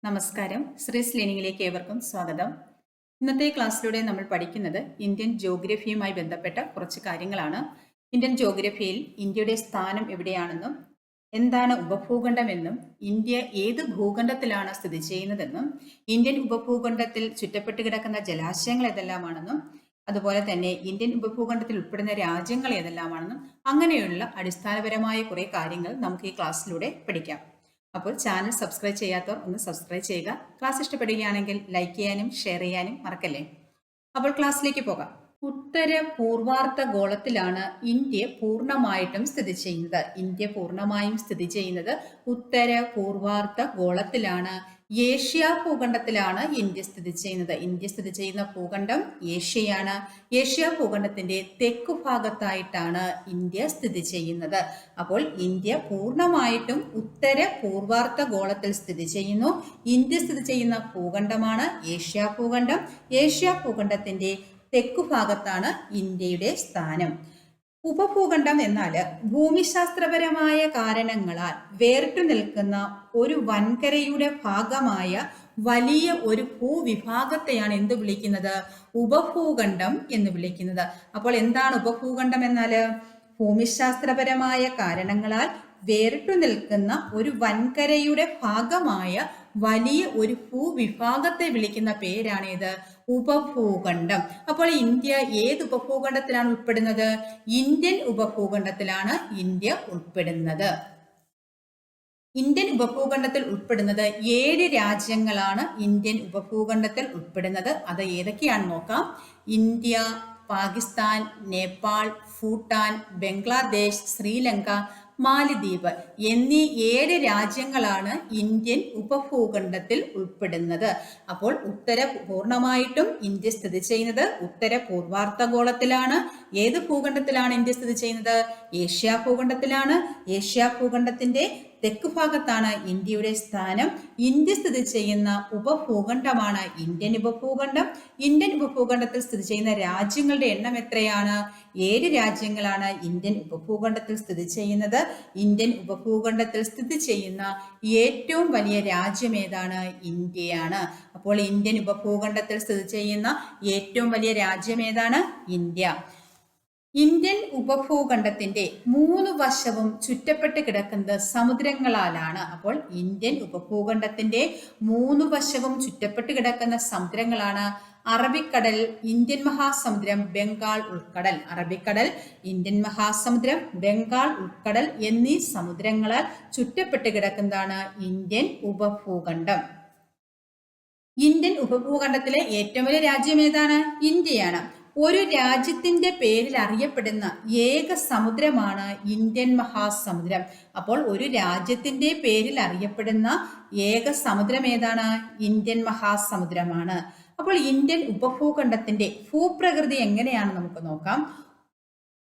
നമസ്കാരം. ശ്രീസ് ലേണിംഗിലേക്ക് ഏവർക്കും സ്വാഗതം. ഇന്നത്തെ ക്ലാസ്സിലൂടെ നമ്മൾ പഠിക്കുന്നത് ഇന്ത്യൻ ജോഗ്രഫിയുമായി ബന്ധപ്പെട്ട കുറച്ച് കാര്യങ്ങളാണ്. ഇന്ത്യൻ ജോഗ്രഫിയിൽ ഇന്ത്യയുടെ സ്ഥാനം എവിടെയാണെന്നും എന്താണ് ഉപഭൂഖണ്ഡമെന്നും ഇന്ത്യ ഏത് ഭൂഖണ്ഡത്തിലാണ് സ്ഥിതി ചെയ്യുന്നതെന്നും ഇന്ത്യൻ ഉപഭൂഖണ്ഡത്തിൽ ചുറ്റപ്പെട്ട് കിടക്കുന്ന ജലാശയങ്ങൾ ഏതെല്ലാമാണെന്നും അതുപോലെ തന്നെ ഇന്ത്യൻ ഉപഭൂഖണ്ഡത്തിൽ ഉൾപ്പെടുന്ന രാജ്യങ്ങൾ ഏതെല്ലാമാണെന്നും അങ്ങനെയുള്ള അടിസ്ഥാനപരമായ കുറേ കാര്യങ്ങൾ നമുക്ക് ഈ ക്ലാസ്സിലൂടെ പഠിക്കാം. അപ്പോൾ ചാനൽ സബ്സ്ക്രൈബ് ചെയ്യാത്തവർ ഒന്ന് സബ്സ്ക്രൈബ് ചെയ്യുക. ക്ലാസ് ഇഷ്ടപ്പെടുകയാണെങ്കിൽ ലൈക്ക് ചെയ്യാനും ഷെയർ ചെയ്യാനും മറക്കല്ലേ. അപ്പോൾ ക്ലാസ്സിലേക്ക് പോകാം. ഉത്തര പൂർവാർദ്ധ ഗോളത്തിലാണ് ഇന്ത്യ പൂർണ്ണമായിട്ടും സ്ഥിതി ചെയ്യുന്നത്. ഇന്ത്യ പൂർണ്ണമായും സ്ഥിതി ചെയ്യുന്നത് ഉത്തര പൂർവാർദ്ധ ഗോളത്തിലാണ്. ഏഷ്യ ഭൂഖണ്ഡത്തിലാണ് ഇന്ത്യ സ്ഥിതി ചെയ്യുന്നത്. ഇന്ത്യ സ്ഥിതി ചെയ്യുന്ന ഭൂഖണ്ഡം ഏഷ്യയാണ്. ഏഷ്യ ഭൂഖണ്ഡത്തിന്റെ തെക്കു ഭാഗത്തായിട്ടാണ് ഇന്ത്യ സ്ഥിതി ചെയ്യുന്നത്. അപ്പോൾ ഇന്ത്യ പൂർണ്ണമായിട്ടും ഉത്തര പൂർവാർദ്ധ ഗോളത്തിൽ സ്ഥിതി ചെയ്യുന്നു. ഇന്ത്യ സ്ഥിതി ചെയ്യുന്ന ഭൂഖണ്ഡമാണ് ഏഷ്യ ഭൂഖണ്ഡം. ഏഷ്യ ഭൂഖണ്ഡത്തിന്റെ തെക്കു ഭാഗത്താണ് ഇന്ത്യയുടെ സ്ഥാനം. ഉപഭൂഖണ്ഡം എന്നാൽ ഭൂമിശാസ്ത്രപരമായ കാരണങ്ങളാൽ വേറിട്ടു നിൽക്കുന്ന ഒരു വൻകരയുടെ ഭാഗമായ വലിയ ഒരു ഭൂവിഭാഗത്തെയാണ് എന്ത് വിളിക്കുന്നത്? ഉപഭൂഖണ്ഡം എന്ന് വിളിക്കുന്നത്. അപ്പോൾ എന്താണ് ഉപഭൂഖണ്ഡം എന്നാൽ? ഭൂമിശാസ്ത്രപരമായ കാരണങ്ങളാൽ വേറിട്ടു നിൽക്കുന്ന ഒരു വൻകരയുടെ ഭാഗമായ വലിയ ഒരു ഭൂവിഭാഗത്തെ വിളിക്കുന്ന പേരാണേത്? ഉപഭൂഖണ്ഡം. അപ്പോൾ ഇന്ത്യ ഏത് ഉപഭൂഖണ്ഡത്തിലാണ് ഉൾപ്പെടുന്നത്? ഇന്ത്യൻ ഉപഭൂഖണ്ഡത്തിലാണ് ഇന്ത്യ ഉൾപ്പെടുന്നത്. ഇന്ത്യൻ ഉപഭൂഖണ്ഡത്തിൽ ഉൾപ്പെടുന്നത് 7 രാജ്യങ്ങളാണ് ഇന്ത്യൻ ഉപഭൂഖണ്ഡത്തിൽ ഉൾപ്പെടുന്നത്. അത് ഏതൊക്കെയാണെന്ന് നോക്കാം. ഇന്ത്യ, പാകിസ്ഥാൻ, നേപ്പാൾ, ഭൂട്ടാൻ, ബംഗ്ലാദേശ്, ശ്രീലങ്ക, മാലിദ്വീപ് എന്നീ 7 രാജ്യങ്ങളാണ് ഇന്ത്യൻ ഉപഭൂഖണ്ഡത്തിൽ ഉൾപ്പെടുന്നത്. അപ്പോൾ പൂർണ്ണമായിട്ടും ഇന്ത്യ സ്ഥിതി ചെയ്യുന്നത് ഉത്തര പൂർവാർദ്ധഗോളത്തിലാണ്. ഏത് ഭൂഖണ്ഡത്തിലാണ് ഇന്ത്യ സ്ഥിതി ചെയ്യുന്നത്? ഏഷ്യ ഭൂഖണ്ഡത്തിലാണ്. ഏഷ്യ ഭൂഖണ്ഡത്തിന്റെ തെക്ക് ഭാഗത്താണ് ഇന്ത്യയുടെ സ്ഥാനം. ഇന്ത്യ സ്ഥിതി ചെയ്യുന്ന ഉപഭൂഖണ്ഡമാണ് ഇന്ത്യൻ ഉപഭൂഖണ്ഡം. ഇന്ത്യൻ ഉപഭൂഖണ്ഡത്തിൽ സ്ഥിതി ചെയ്യുന്ന രാജ്യങ്ങളുടെ എണ്ണം എത്രയാണ്? 7 രാജ്യങ്ങളാണ് ഇന്ത്യൻ ഉപഭൂഖണ്ഡത്തിൽ സ്ഥിതി ചെയ്യുന്നത്. ഇന്ത്യൻ ഉപഭൂഖണ്ഡത്തിൽ സ്ഥിതി ചെയ്യുന്ന ഏറ്റവും വലിയ രാജ്യം ഏതാണ്? ഇന്ത്യയാണ്. അപ്പോൾ ഇന്ത്യൻ ഉപഭൂഖണ്ഡത്തിൽ സ്ഥിതി ചെയ്യുന്ന ഏറ്റവും വലിയ രാജ്യം ഏതാണ്? ഇന്ത്യ. ഇന്ത്യൻ ഉപഭൂഖണ്ഡത്തിന്റെ 3 വശവും ചുറ്റപ്പെട്ട് കിടക്കുന്നത് സമുദ്രങ്ങളാലാണ്. അപ്പോൾ ഇന്ത്യൻ ഉപഭൂഖണ്ഡത്തിന്റെ 3 വശവും ചുറ്റപ്പെട്ട് കിടക്കുന്ന സമുദ്രങ്ങളാണ് അറബിക്കടൽ, ഇന്ത്യൻ മഹാസമുദ്രം, ബംഗാൾ ഉൾക്കടൽ. അറബിക്കടൽ, ഇന്ത്യൻ മഹാസമുദ്രം, ബംഗാൾ ഉൾക്കടൽ എന്നീ സമുദ്രങ്ങളാൽ ചുറ്റപ്പെട്ട് കിടക്കുന്നതാണ് ഇന്ത്യൻ ഉപഭൂഖണ്ഡം. ഇന്ത്യൻ ഉപഭൂഖണ്ഡത്തിലെ ഏറ്റവും വലിയ രാജ്യം ഏതാണ്? ഇന്ത്യയാണ്. ഒരു രാജ്യത്തിന്റെ പേരിൽ അറിയപ്പെടുന്ന ഏക സമുദ്രമാണ് ഇന്ത്യൻ മഹാസമുദ്രം. അപ്പോൾ ഒരു രാജ്യത്തിന്റെ പേരിൽ അറിയപ്പെടുന്ന ഏക സമുദ്രം ഏതാണ്? ഇന്ത്യൻ മഹാസമുദ്രമാണ്. അപ്പോൾ ഇന്ത്യൻ ഉപഭൂഖണ്ഡത്തിന്റെ ഭൂപ്രകൃതി എങ്ങനെയാണ് നമുക്ക് നോക്കാം.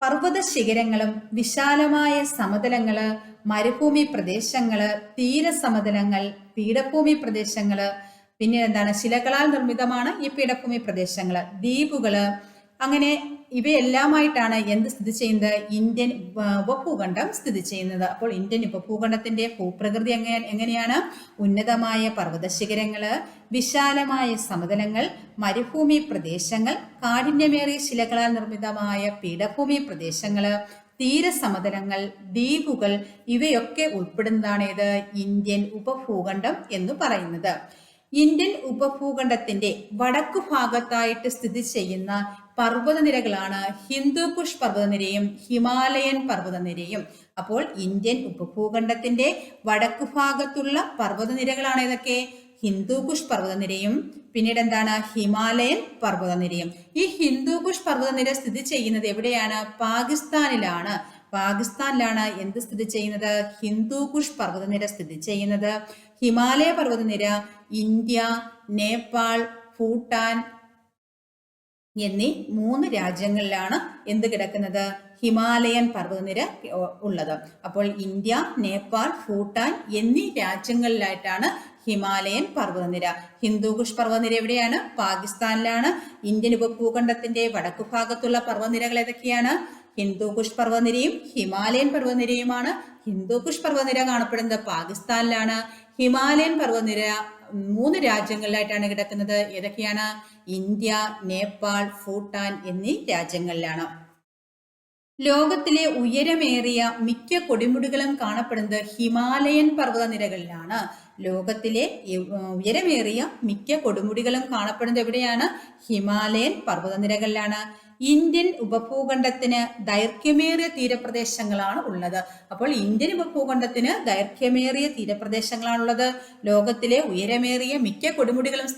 പർവ്വത ശിഖരങ്ങളും വിശാലമായ സമതലങ്ങള്, മരുഭൂമി പ്രദേശങ്ങള്, തീരസമതലങ്ങൾ, പീഠഭൂമി പ്രദേശങ്ങള്, പിന്നെ എന്താണ്, ശിലകളാൽ നിർമ്മിതമാണ് ഈ പീഠഭൂമി പ്രദേശങ്ങള്, ദ്വീപുകള്, അങ്ങനെ ഇവയെല്ലാമായിട്ടാണ് എന്ത് സ്ഥിതി ചെയ്യുന്നത്? ഇന്ത്യൻ ഉപഭൂഖണ്ഡം സ്ഥിതി ചെയ്യുന്നത്. അപ്പോൾ ഇന്ത്യൻ ഉപഭൂഖണ്ഡത്തിന്റെ ഭൂപ്രകൃതി എങ്ങനെയാണ്? ഉന്നതമായ പർവ്വതശിഖരങ്ങള്, വിശാലമായ സമതലങ്ങൾ, മരുഭൂമി പ്രദേശങ്ങൾ, കാഠിന്യമേറിയ ശിലകളാൽ നിർമ്മിതമായ പീഠഭൂമി പ്രദേശങ്ങള്, തീരസമതലങ്ങൾ, ദ്വീപുകൾ, ഇവയൊക്കെ ഉൾപ്പെടുന്നതാണ് ഏത്? ഇന്ത്യൻ ഉപഭൂഖണ്ഡം എന്ന് പറയുന്നത്. ഇന്ത്യൻ ഉപഭൂഖണ്ഡത്തിന്റെ വടക്കു ഭാഗത്തായിട്ട് സ്ഥിതി ചെയ്യുന്ന പർവ്വതനിരകളാണ് ഹിന്ദുകുഷ് പർവ്വതനിരയും ഹിമാലയൻ പർവ്വതനിരയും. അപ്പോൾ ഇന്ത്യൻ ഉപഭൂഖണ്ഡത്തിന്റെ വടക്കു ഭാഗത്തുള്ള പർവ്വതനിരകളാണ് ഏതൊക്കെ? ഹിന്ദുകുഷ് പർവ്വതനിരയും പിന്നീട് എന്താണ്? ഹിമാലയൻ പർവ്വതനിരയും. ഈ ഹിന്ദുകുഷ് പർവ്വതനിര സ്ഥിതി ചെയ്യുന്നത് എവിടെയാണ്? പാകിസ്ഥാനിലാണ്. പാകിസ്ഥാനിലാണ് എന്ത് സ്ഥിതി ചെയ്യുന്നത്? ഹിന്ദുകുഷ് പർവ്വതനിര സ്ഥിതി ചെയ്യുന്നത്. ഹിമാലയ പർവ്വതനിര ഇന്ത്യ, നേപ്പാൾ, ഭൂട്ടാൻ എന്നീ 3 രാജ്യങ്ങളിലാണ് എന്ത് കിടക്കുന്നത്? ഹിമാലയൻ പർവ്വതനിര ഉള്ളത്. അപ്പോൾ ഇന്ത്യ, നേപ്പാൾ, ഭൂട്ടാൻ എന്നീ രാജ്യങ്ങളിലായിട്ടാണ് ഹിമാലയൻ പർവ്വതനിര. ഹിന്ദുകുഷ് പർവ്വതനിര എവിടെയാണ്? പാകിസ്ഥാനിലാണ്. ഇന്ത്യൻ ഉപഭൂഖണ്ഡത്തിന്റെ വടക്കു ഭാഗത്തുള്ള പർവ്വതനിരകൾ ഏതൊക്കെയാണ്? ഹിന്ദുകുഷ് പർവ്വതനിരയും ഹിമാലയൻ പർവ്വതനിരയുമാണ്. ഹിന്ദുകുഷ് പർവ്വതനിര കാണപ്പെടുന്നത് പാകിസ്ഥാനിലാണ്. ഹിമാലയൻ പർവ്വതനിര 3 രാജ്യങ്ങളിലായിട്ടാണ് കിടക്കുന്നത്. ഏതൊക്കെയാണ്? ഇന്ത്യ, നേപ്പാൾ, ഭൂട്ടാൻ എന്നീ രാജ്യങ്ങളിലാണ്. ലോകത്തിലെ ഉയരമേറിയ മിക്ക കൊടുമുടികളും കാണപ്പെടുന്നത് ഹിമാലയൻ പർവ്വതനിരകളിലാണ്. ലോകത്തിലെ ഉയരമേറിയ മിക്ക കൊടുമുടികളും കാണപ്പെടുന്നത് എവിടെയാണ്? ഹിമാലയൻ പർവ്വതനിരകളിലാണ്. ഇന്ത്യൻ ഉപഭൂഖണ്ഡത്തിന് ദൈർഘ്യമേറിയ തീരപ്രദേശങ്ങളാണ് ഉള്ളത്. അപ്പോൾ ഇന്ത്യൻ ഉപഭൂഖണ്ഡത്തിന് ദൈർഘ്യമേറിയ തീരപ്രദേശങ്ങളാണുള്ളത്. ലോകത്തിലെ ഉയരമേറിയ മിക്ക കൊടുമുടികളും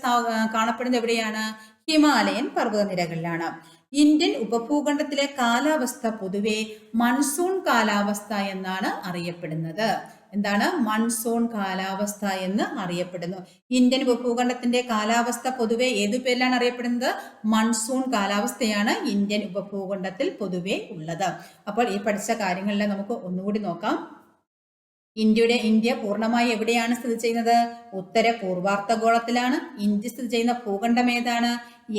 കാണപ്പെടുന്നത് എവിടെയാണ്? ഹിമാലയൻ പർവ്വതനിരകളിലാണ്. ഇന്ത്യൻ ഉപഭൂഖണ്ഡത്തിലെ കാലാവസ്ഥ പൊതുവെ മൺസൂൺ കാലാവസ്ഥ എന്നാണ് അറിയപ്പെടുന്നത്. എന്താണ്? മൺസൂൺ കാലാവസ്ഥ എന്ന് അറിയപ്പെടുന്നു. ഇന്ത്യൻ ഉപഭൂഖണ്ഡത്തിന്റെ കാലാവസ്ഥ പൊതുവെ ഏതു പേരിലാണ് അറിയപ്പെടുന്നത്? മൺസൂൺ കാലാവസ്ഥയാണ് ഇന്ത്യൻ ഉപഭൂഖണ്ഡത്തിൽ പൊതുവെ ഉള്ളത്. അപ്പോൾ ഈ പഠിച്ച കാര്യങ്ങളെല്ലാം നമുക്ക് ഒന്നുകൂടി നോക്കാം. ഇന്ത്യ പൂർണ്ണമായി എവിടെയാണ് സ്ഥിതി ചെയ്യുന്നത്? ഉത്തര പൂർവാർദ്ധഗോളത്തിലാണ്. ഇന്ത്യ സ്ഥിതി ചെയ്യുന്ന ഭൂഖണ്ഡം ഏതാണ്?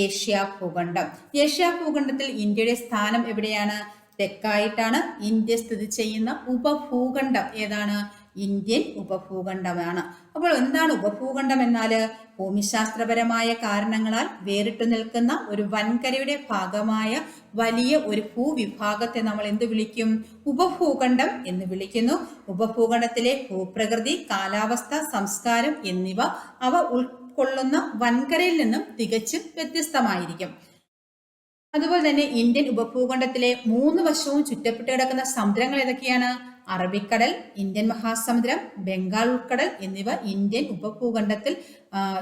ഏഷ്യ ഭൂഖണ്ഡം. ഏഷ്യ ഭൂഖണ്ഡത്തിൽ ഇന്ത്യയുടെ സ്ഥാനം എവിടെയാണ്? തെക്കായിട്ടാണ്. ഇന്ത്യ സ്ഥിതി ചെയ്യുന്ന ഉപഭൂഖണ്ഡം ഏതാണ്? ഇന്ത്യൻ ഉപഭൂഖണ്ഡമാണ്. അപ്പോൾ എന്താണ് ഉപഭൂഖണ്ഡം എന്നാൽ? ഭൂമിശാസ്ത്രപരമായ കാരണങ്ങളാൽ വേറിട്ടു നിൽക്കുന്ന ഒരു വൻകരയുടെ ഭാഗമായ വലിയ ഒരു ഭൂവിഭാഗത്തെ നമ്മൾ എന്ത് വിളിക്കും? ഉപഭൂഖണ്ഡം എന്ന് വിളിക്കുന്നു. ഉപഭൂഖണ്ഡത്തിലെ ഭൂപ്രകൃതി, കാലാവസ്ഥ, സംസ്കാരം എന്നിവ അവ ഉൾക്കൊള്ളുന്ന വൻകരയിൽ നിന്നും തികച്ചും വ്യത്യസ്തമായിരിക്കും. അതുപോലെ തന്നെ ഇന്ത്യൻ ഉപഭൂഖണ്ഡത്തിലെ 3 വശവും ചുറ്റപ്പെട്ട് കിടക്കുന്ന സമുദ്രങ്ങൾ ഏതൊക്കെയാണ്? അറബിക്കടൽ, ഇന്ത്യൻ മഹാസമുദ്രം, ബംഗാൾ ഉൾക്കടൽ എന്നിവ ഇന്ത്യൻ ഉപഭൂഖണ്ഡത്തിൽ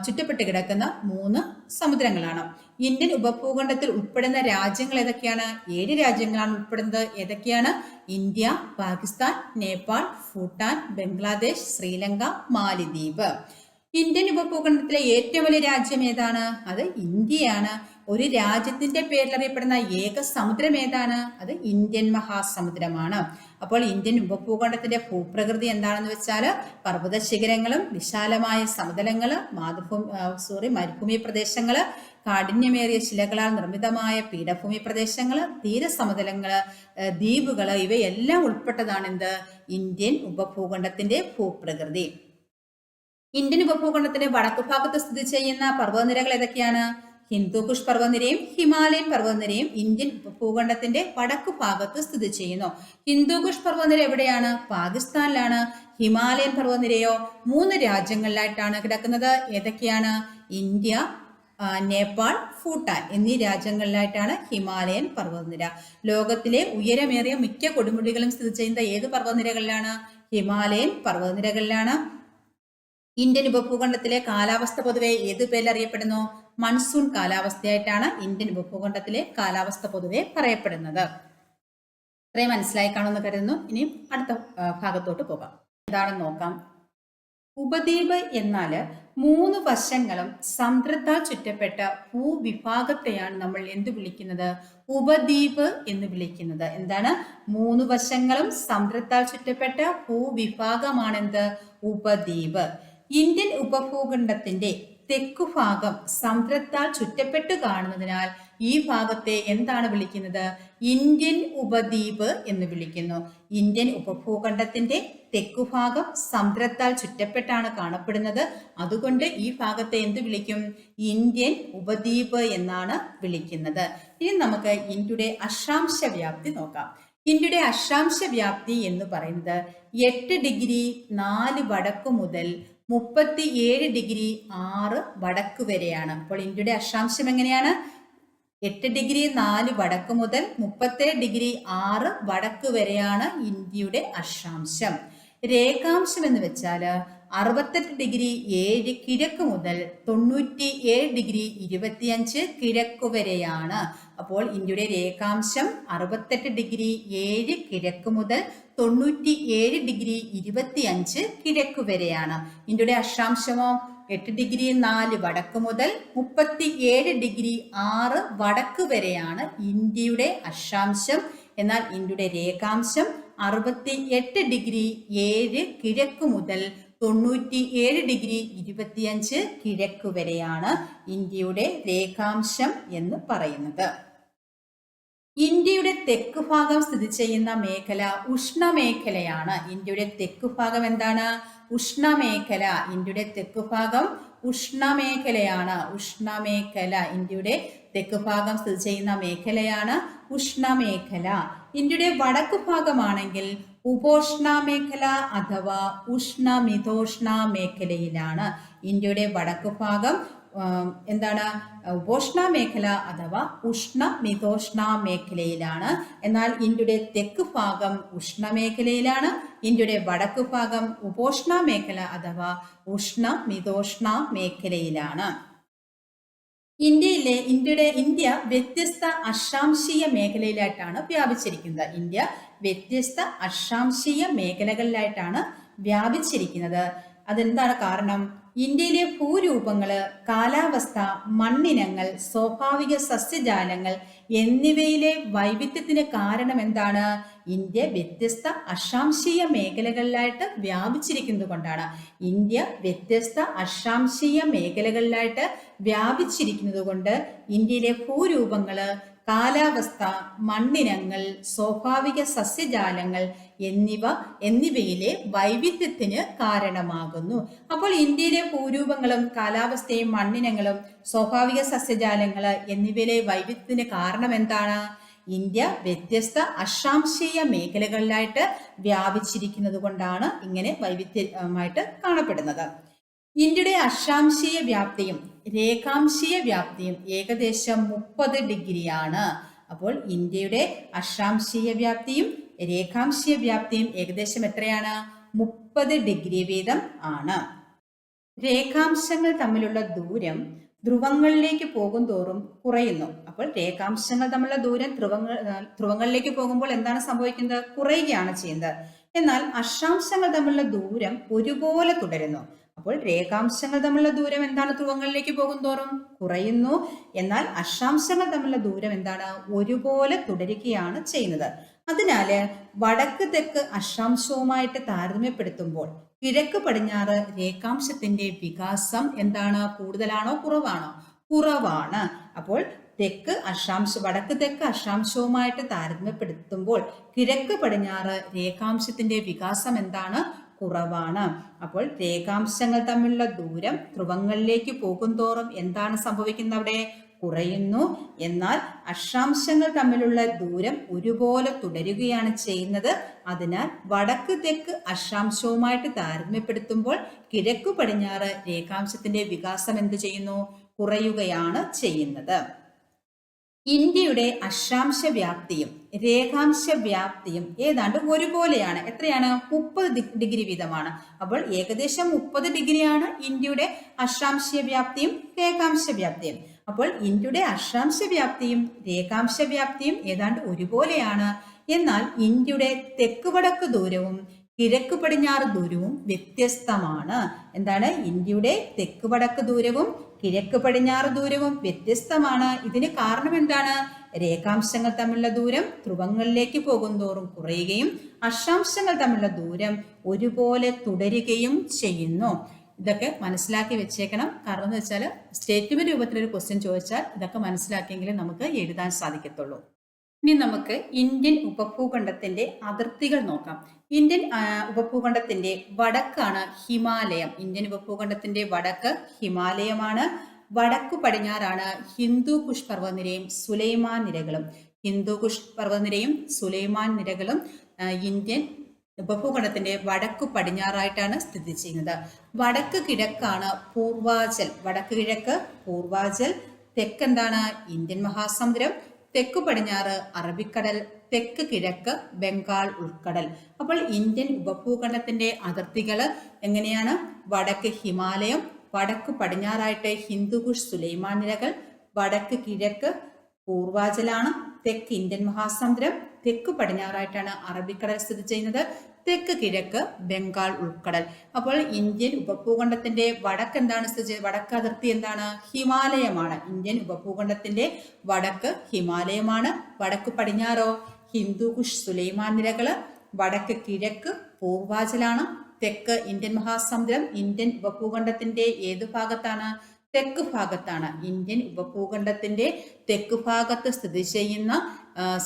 ചുറ്റപ്പെട്ട് കിടക്കുന്ന 3 സമുദ്രങ്ങളാണ്. ഇന്ത്യൻ ഉപഭൂഖണ്ഡത്തിൽ ഉൾപ്പെടുന്ന രാജ്യങ്ങൾ ഏതൊക്കെയാണ്? 7 രാജ്യങ്ങളാണ് ഉൾപ്പെടുന്നത്. ഏതൊക്കെയാണ്? ഇന്ത്യ, പാകിസ്ഥാൻ, നേപ്പാൾ, ഭൂട്ടാൻ, ബംഗ്ലാദേശ്, ശ്രീലങ്ക, മാലിദ്വീപ്. ഇന്ത്യൻ ഉപഭൂഖണ്ഡത്തിലെ ഏറ്റവും വലിയ രാജ്യം ഏതാണ്? അത് ഇന്ത്യയാണ്. ഒരു രാജ്യത്തിന്റെ പേരിൽ അറിയപ്പെടുന്ന ഏക സമുദ്രം ഏതാണ്? അത് ഇന്ത്യൻ മഹാസമുദ്രമാണ്. അപ്പോൾ ഇന്ത്യൻ ഉപഭൂഖണ്ഡത്തിന്റെ ഭൂപ്രകൃതി എന്താണെന്ന് വെച്ചാൽ പർവ്വത ശിഖരങ്ങളും വിശാലമായ സമതലങ്ങള്, മരുഭൂമി പ്രദേശങ്ങള്, കാഠിന്യമേറിയ ശിലകളാൽ നിർമ്മിതമായ പീഠഭൂമി പ്രദേശങ്ങള്, തീരസമതലങ്ങള്, ദ്വീപുകള് ഇവയെല്ലാം ഉൾപ്പെട്ടതാണ് എന്ത്? ഇന്ത്യൻ ഉപഭൂഖണ്ഡത്തിന്റെ ഭൂപ്രകൃതി. ഇന്ത്യൻ ഉപഭൂഖണ്ഡത്തിന്റെ വടക്കു ഭാഗത്ത് സ്ഥിതി ചെയ്യുന്ന പർവ്വതനിരകൾ ഏതൊക്കെയാണ്? ഹിന്ദുകുഷ് പർവ്വതനിരയും ഹിമാലയൻ പർവ്വതനിരയും ഇന്ത്യൻ ഉപഭൂഖണ്ഡത്തിന്റെ വടക്കു ഭാഗത്ത് സ്ഥിതി ചെയ്യുന്നു. ഹിന്ദുകുഷ് പർവ്വതനിര എവിടെയാണ്? പാകിസ്ഥാനിലാണ്. ഹിമാലയൻ പർവ്വതനിരയോ 3 രാജ്യങ്ങളിലായിട്ടാണ് കിടക്കുന്നത്. ഏതൊക്കെയാണ്? ഇന്ത്യ, നേപ്പാൾ, ഭൂട്ടാൻ എന്നീ രാജ്യങ്ങളിലായിട്ടാണ് ഹിമാലയൻ പർവ്വതനിര. ലോകത്തിലെ ഉയരമേറിയ മിക്ക കൊടുമുടികളും സ്ഥിതി ചെയ്യുന്ന ഏത് പർവ്വതനിരകളിലാണ്? ഹിമാലയൻ പർവ്വതനിരകളിലാണ്. ഇന്ത്യൻ ഉപഭൂഖണ്ഡത്തിലെ കാലാവസ്ഥ പൊതുവെ ഏതു പേരിൽ അറിയപ്പെടുന്നു? മൺസൂൺ കാലാവസ്ഥയായിട്ടാണ് ഇന്ത്യൻ ഉപഭൂഖണ്ഡത്തിലെ കാലാവസ്ഥ പൊതുവെ പറയപ്പെടുന്നത്. ഇത്രയും മനസ്സിലായി കാണുമെന്ന് കരുതുന്നു. ഇനി അടുത്ത ഭാഗത്തോട്ട് പോകാം. എന്താണെന്ന് നോക്കാം. ഉപദ്വീപ് എന്നാൽ 3 വശങ്ങളും സമുദ്രത്താൽ ചുറ്റപ്പെട്ട ഭൂവിഭാഗത്തെയാണ് നമ്മൾ എന്ത് വിളിക്കുന്നത്? ഉപദ്വീപ് എന്ന് വിളിക്കുന്നത്. എന്താണ്? 3 വശങ്ങളും സമുദ്രത്താൽ ചുറ്റപ്പെട്ട ഭൂവിഭാഗമാണെന്ത്? ഉപദ്വീപ്. ഇന്ത്യൻ ഉപഭൂഖണ്ഡത്തിന്റെ തെക്കുഭാഗം സമുദ്രത്താൽ ചുറ്റപ്പെട്ട് കാണുന്നതിനാൽ ഈ ഭാഗത്തെ എന്താണ് വിളിക്കുന്നത്? ഇന്ത്യൻ ഉപദ്വീപ് എന്ന് വിളിക്കുന്നു. ഇന്ത്യൻ ഉപഭൂഖണ്ഡത്തിന്റെ തെക്കുഭാഗം സമുദ്രത്താൽ ചുറ്റപ്പെട്ടാണ് കാണപ്പെടുന്നത്. അതുകൊണ്ട് ഈ ഭാഗത്തെ എന്ത് വിളിക്കും? ഇന്ത്യൻ ഉപദ്വീപ് എന്നാണ് വിളിക്കുന്നത്. ഇനി നമുക്ക് ഇന്ത്യയുടെ അക്ഷാംശ വ്യാപ്തി നോക്കാം. ഇന്ത്യയുടെ അക്ഷാംശ വ്യാപ്തി എന്ന് പറയുന്നത് 8 ഡിഗ്രി 4 വടക്ക് മുതൽ 37 ഡിഗ്രി 6 വടക്ക് വരെയാണ്. അപ്പോൾ ഇന്ത്യയുടെ അക്ഷാംശം എങ്ങനെയാണ്? 8 ഡിഗ്രി 4 വടക്ക് മുതൽ 37 ഡിഗ്രി 6 വടക്ക് വരെയാണ് ഇന്ത്യയുടെ അക്ഷാംശം. രേഖാംശം എന്ന് വെച്ചാൽ 68 ഡിഗ്രി 7 കിഴക്ക് മുതൽ 97 ഡിഗ്രി 25 കിഴക്ക് വരെയാണ്. അപ്പോൾ ഇന്ത്യയുടെ രേഖാംശം 68 ഡിഗ്രി 7 കിഴക്ക് മുതൽ 97 ഡിഗ്രി 25 കിഴക്ക് വരെയാണ്. ഇന്ത്യയുടെ അക്ഷാംശമോ 8 ഡിഗ്രി 4 വടക്ക് മുതൽ 37 ഡിഗ്രി 6 വടക്ക് വരെയാണ് ഇന്ത്യയുടെ അക്ഷാംശം. എന്നാൽ ഇന്ത്യയുടെ രേഖാംശം 68 ഡിഗ്രി 7 കിഴക്ക് മുതൽ 97 ഡിഗ്രി 25 കിഴക്ക് വരെയാണ് ഇന്ത്യയുടെ രേഖാംശം എന്ന് പറയുന്നത്. ഇന്ത്യയുടെ തെക്ക് ഭാഗം സ്ഥിതി ചെയ്യുന്ന മേഖല ഉഷ്ണമേഖലയാണ്. ഇന്ത്യയുടെ തെക്ക് ഭാഗം എന്താണ്? ഉഷ്ണമേഖല. ഇന്ത്യയുടെ തെക്ക് ഭാഗം ഉഷ്ണമേഖലയാണ്. ഉഷ്ണമേഖല ഇന്ത്യയുടെ തെക്ക് ഭാഗം സ്ഥിതി ചെയ്യുന്ന മേഖലയാണ് ഉഷ്ണമേഖല. ഇന്ത്യയുടെ വടക്കു ഭാഗമാണെങ്കിൽ ഉപോഷ്ണ മേഖല അഥവാ ഉഷ്ണമിതോഷ്ണ മേഖലയിലാണ്. ഇന്ത്യയുടെ വടക്കു ഭാഗം എന്താണ്? ഉപോഷ്ണ മേഖല അഥവാ ഉഷ്ണമിതോഷ്ണ മേഖലയിലാണ്. എന്നാൽ ഇന്ത്യയുടെ തെക്ക് ഭാഗം ഉഷ്ണമേഖലയിലാണ്. ഇന്ത്യയുടെ വടക്കു ഭാഗം ഉപോഷ്ണ മേഖല അഥവാ ഉഷ്ണമിതോഷ്ണ മേഖലയിലാണ്. ഇന്ത്യ വ്യത്യസ്ത അക്ഷാംശീയ മേഖലയിലായിട്ടാണ് വ്യാപിച്ചിരിക്കുന്നത്. ഇന്ത്യ വ്യത്യസ്ത അക്ഷാംശീയ മേഖലകളിലായിട്ടാണ് വ്യാപിച്ചിരിക്കുന്നത്. അതെന്താണ് കാരണം? ഇന്ത്യയിലെ ഭൂരൂപങ്ങള്, കാലാവസ്ഥ, മണ്ണിനങ്ങൾ, സ്വാഭാവിക സസ്യജാലങ്ങൾ എന്നിവയിലെ വൈവിധ്യത്തിന് കാരണം എന്താണ്? ഇന്ത്യ വ്യത്യസ്ത അക്ഷാംശീയ മേഖലകളിലായിട്ട് വ്യാപിച്ചിരിക്കുന്നത് കൊണ്ടാണ്. ഇന്ത്യ വ്യത്യസ്ത അക്ഷാംശീയ മേഖലകളിലായിട്ട് വ്യാപിച്ചിരിക്കുന്നത് കൊണ്ട് ഇന്ത്യയിലെ ഭൂരൂപങ്ങള്, കാലാവസ്ഥ, മണ്ണിനങ്ങൾ, സ്വാഭാവിക സസ്യജാലങ്ങൾ എന്നിവയിലെ വൈവിധ്യത്തിന് കാരണമാകുന്നു. അപ്പോൾ ഇന്ത്യയിലെ ഭൂരൂപങ്ങളും കാലാവസ്ഥയും മണ്ണിനങ്ങളും സ്വാഭാവിക സസ്യജാലങ്ങൾ എന്നിവയിലെ വൈവിധ്യത്തിന് കാരണം എന്താണ്? ഇന്ത്യ വ്യത്യസ്ത അക്ഷാംശീയ മേഖലകളിലായിട്ട് വ്യാപിച്ചിരിക്കുന്നത് കൊണ്ടാണ് ഇങ്ങനെ വൈവിധ്യമായിട്ട് കാണപ്പെടുന്നത്. ഇന്ത്യയുടെ അക്ഷാംശീയ വ്യാപ്തിയും രേഖാംശീയ വ്യാപ്തിയും ഏകദേശം 30 ഡിഗ്രിയാണ്. അപ്പോൾ ഇന്ത്യയുടെ അക്ഷാംശീയ വ്യാപ്തിയും രേഖാംശീയ വ്യാപ്തിയും ഏകദേശം എത്രയാണ്? 30 ഡിഗ്രി വീതം ആണ്. രേഖാംശങ്ങൾ തമ്മിലുള്ള ദൂരം ധ്രുവങ്ങളിലേക്ക് പോകും തോറും കുറയുന്നു. അപ്പോൾ രേഖാംശങ്ങൾ തമ്മിലുള്ള ദൂരം ധ്രുവങ്ങളിലേക്ക് പോകുമ്പോൾ എന്താണ് സംഭവിക്കുന്നത്? കുറയുകയാണ് ചെയ്യുന്നത്. എന്നാൽ അക്ഷാംശങ്ങൾ തമ്മിലുള്ള ദൂരം ഒരുപോലെ തുടരുന്നു. അപ്പോൾ രേഖാംശങ്ങൾ തമ്മിലുള്ള ദൂരം എന്താണ്? ധ്രുവങ്ങളിലേക്ക് പോകും തോറും കുറയുന്നു. എന്നാൽ അക്ഷാംശങ്ങൾ തമ്മിലുള്ള ദൂരം എന്താണ്? ഒരുപോലെ തുടരുകയാണ് ചെയ്യുന്നത്. അതിനാല് വടക്ക് തെക്ക് അക്ഷാംശവുമായിട്ട് താരതമ്യപ്പെടുത്തുമ്പോൾ കിഴക്ക് പടിഞ്ഞാറ് രേഖാംശത്തിന്റെ വികാസം എന്താണ്? കൂടുതലാണോ കുറവാണോ? കുറവാണ്. അപ്പോൾ വടക്ക് തെക്ക് അക്ഷാംശവുമായിട്ട് താരതമ്യപ്പെടുത്തുമ്പോൾ കിഴക്ക് പടിഞ്ഞാറ് രേഖാംശത്തിന്റെ വികാസം എന്താണ്? കുറവാണ്. അപ്പോൾ രേഖാംശങ്ങൾ തമ്മിലുള്ള ദൂരം ധ്രുവങ്ങളിലേക്ക് പോകും തോറും എന്താണ് സംഭവിക്കുന്നത്? അവിടെ കുറയുന്നു. എന്നാൽ അക്ഷാംശങ്ങൾ തമ്മിലുള്ള ദൂരം ഒരുപോലെ തുടരുകയാണ് ചെയ്യുന്നത്. അതിനാൽ വടക്ക് തെക്ക് അക്ഷാംശവുമായിട്ട് താരതമ്യപ്പെടുത്തുമ്പോൾ കിഴക്ക് പടിഞ്ഞാറ് രേഖാംശത്തിന്റെ വികാസം എന്ത് ചെയ്യുന്നു? കുറയുകയാണ് ചെയ്യുന്നത്. ഇന്ത്യയുടെ അക്ഷാംശ വ്യാപ്തിയും രേഖാംശ വ്യാപ്തിയും ഏതാണ്ട് ഒരുപോലെയാണ്. എത്രയാണ്? 30 ഡിഗ്രി വീതമാണ്. അപ്പോൾ ഏകദേശം 30 ഡിഗ്രിയാണ് ഇന്ത്യയുടെ അക്ഷാംശ വ്യാപ്തിയും രേഖാംശ വ്യാപ്തിയും. അപ്പോൾ ഇന്ത്യയുടെ അക്ഷാംശ വ്യാപ്തിയും രേഖാംശ വ്യാപ്തിയും ഏതാണ്ട് ഒരുപോലെയാണ്. എന്നാൽ ഇന്ത്യയുടെ തെക്ക് വടക്ക് ദൂരവും കിഴക്ക് പടിഞ്ഞാറ് ദൂരവും വ്യത്യസ്തമാണ്. എന്താണ്? ഇന്ത്യയുടെ തെക്ക് വടക്ക് ദൂരവും കിഴക്ക് പടിഞ്ഞാറ് ദൂരവും വ്യത്യസ്തമാണ്. ഇതിന് കാരണം എന്താണ്? രേഖാംശങ്ങൾ തമ്മിലുള്ള ദൂരം ധ്രുവങ്ങളിലേക്ക് പോകും തോറും കുറയുകയും അക്ഷാംശങ്ങൾ തമ്മിലുള്ള ദൂരം ഒരുപോലെ തുടരുകയും ചെയ്യുന്നു. ഇതൊക്കെ മനസ്സിലാക്കി വെച്ചേക്കണം. കാരണം എന്ന് വെച്ചാൽ സ്റ്റേറ്റ്മെന്റ് രൂപത്തിലൊരു ക്വസ്റ്റ്യൻ ചോദിച്ചാൽ ഇതൊക്കെ മനസ്സിലാക്കിയെങ്കിലേ നമുക്ക് എഴുതാൻ സാധിക്കത്തുള്ളൂ. ഇനി നമുക്ക് ഇന്ത്യൻ ഉപഭൂഖണ്ഡത്തിന്റെ അതിർത്തികൾ നോക്കാം. ഇന്ത്യൻ ഉപഭൂഖണ്ഡത്തിന്റെ വടക്കാണ് ഹിമാലയം. ഇന്ത്യൻ ഉപഭൂഖണ്ഡത്തിന്റെ വടക്ക് ഹിമാലയമാണ്. വടക്കു പടിഞ്ഞാറാണ് ഹിന്ദുകുഷ് പർവ്വതനിരയും സുലൈമാൻ നിരകളും. ഹിന്ദുകുഷ് പർവ്വതനിരയും സുലൈമാൻ നിരകളും ഇന്ത്യൻ ഉപഭൂഖണ്ഡത്തിന്റെ വടക്കു പടിഞ്ഞാറായിട്ടാണ് സ്ഥിതി ചെയ്യുന്നത്. വടക്ക് കിഴക്കാണ് പൂർവാചൽ. വടക്ക് കിഴക്ക് പൂർവാചൽ. തെക്കെന്താണ്? ഇന്ത്യൻ മഹാസമുദ്രം. തെക്കു പടിഞ്ഞാറ് അറബിക്കടൽ. തെക്ക് കിഴക്ക് ബംഗാൾ ഉൾക്കടൽ. അപ്പോൾ ഇന്ത്യൻ ഉപഭൂഖണ്ഡത്തിന്റെ അതിർത്തികൾ എങ്ങനെയാണ്? വടക്ക് ഹിമാലയം, വടക്ക് പടിഞ്ഞാറായിട്ട് ഹിന്ദുകുഷ് സുലൈമാൻ നിരകൾ, വടക്ക് കിഴക്ക് പൂർവാചലാണ്, തെക്ക് ഇന്ത്യൻ മഹാസമുദ്രം, തെക്ക് പടിഞ്ഞാറായിട്ടാണ് അറബിക്കടൽ സ്ഥിതി ചെയ്യുന്നത്, തെക്ക് കിഴക്ക് ബംഗാൾ ഉൾക്കടൽ. അപ്പോൾ ഇന്ത്യൻ ഉപഭൂഖണ്ഡത്തിന്റെ വടക്ക് എന്താണ് സ്ഥിതി ചെയ്യുന്നത്? വടക്ക് അതിർത്തി എന്താണ്? ഹിമാലയമാണ്. ഇന്ത്യൻ ഉപഭൂഖണ്ഡത്തിന്റെ വടക്ക് ഹിമാലയമാണ്. വടക്ക് പടിഞ്ഞാറോ ഹിന്ദുകുഷ് സുലൈമാൻ നിരകള്, വടക്ക് കിഴക്ക് പൂർവാചലാണ്, തെക്ക് ഇന്ത്യൻ മഹാസമുദ്രം. ഇന്ത്യൻ ഉപഭൂഖണ്ഡത്തിന്റെ ഏത് ഭാഗത്താണ്? തെക്ക് ഭാഗത്താണ്. ഇന്ത്യൻ ഉപഭൂഖണ്ഡത്തിന്റെ തെക്ക് ഭാഗത്ത് സ്ഥിതി ചെയ്യുന്ന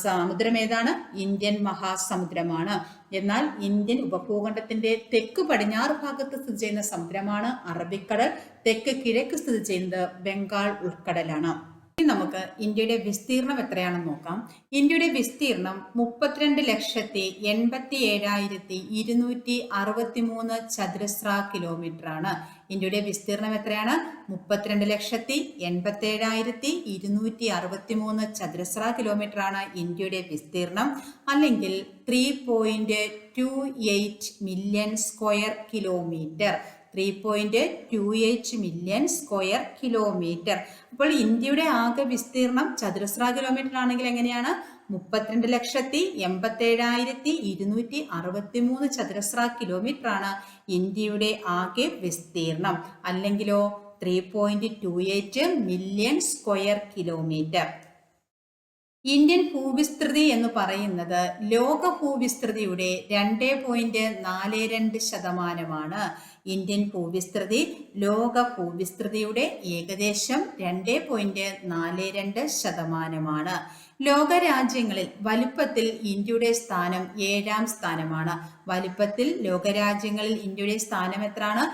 സമുദ്രം ഏതാണ്? ഇന്ത്യൻ മഹാസമുദ്രമാണ്. എന്നാൽ ഇന്ത്യൻ ഉപഭൂഖണ്ഡത്തിന്റെ തെക്ക് പടിഞ്ഞാറ് ഭാഗത്ത് സ്ഥിതി ചെയ്യുന്ന സമുദ്രമാണ് അറബിക്കടൽ. തെക്ക് കിഴക്ക് സ്ഥിതി ചെയ്യുന്നത് ബംഗാൾ ഉൾക്കടലാണ്. ഇനി നമുക്ക് ഇന്ത്യയുടെ വിസ്തീർണം എത്രയാണെന്ന് നോക്കാം. ഇന്ത്യയുടെ വിസ്തീർണം 32,87,263 ചതുരശ്ര കിലോമീറ്റർ ആണ്. ഇന്ത്യയുടെ വിസ്തീർണം എത്രയാണ്? 32,87,263 ചതുരശ്ര കിലോമീറ്റർ ആണ് ഇന്ത്യയുടെ വിസ്തീർണം, അല്ലെങ്കിൽ 3.28 million square kilometre. 3.28 million square kilometre. അപ്പോൾ ഇന്ത്യയുടെ ആകെ വിസ്തീർണം ചതുരശ്ര കിലോമീറ്റർ ആണെങ്കിൽ എങ്ങനെയാണ്? 32,87,263 ചതുരശ്ര കിലോമീറ്റർ ആണ് ഇന്ത്യയുടെ ആകെ വിസ്തീർണം, അല്ലെങ്കിലോ 3.28 മില്യൺ സ്ക്വയർ കിലോമീറ്റർ. ഇന്ത്യൻ ഭൂവിസ്തൃതി എന്ന് പറയുന്നത് ലോക ഭൂവിസ്തൃതിയുടെ 2.42%. ഇന്ത്യൻ ഭൂവിസ്തൃതി ലോക ഭൂവിസ്തൃതിയുടെ ഏകദേശം 2.42%. ലോകരാജ്യങ്ങളിൽ വലുപ്പത്തിൽ ഇന്ത്യയുടെ സ്ഥാനം 7ാം സ്ഥാനമാണ്. വലുപ്പത്തിൽ ലോകരാജ്യങ്ങളിൽ ഇന്ത്യയുടെ സ്ഥാനം എത്രയാണ്?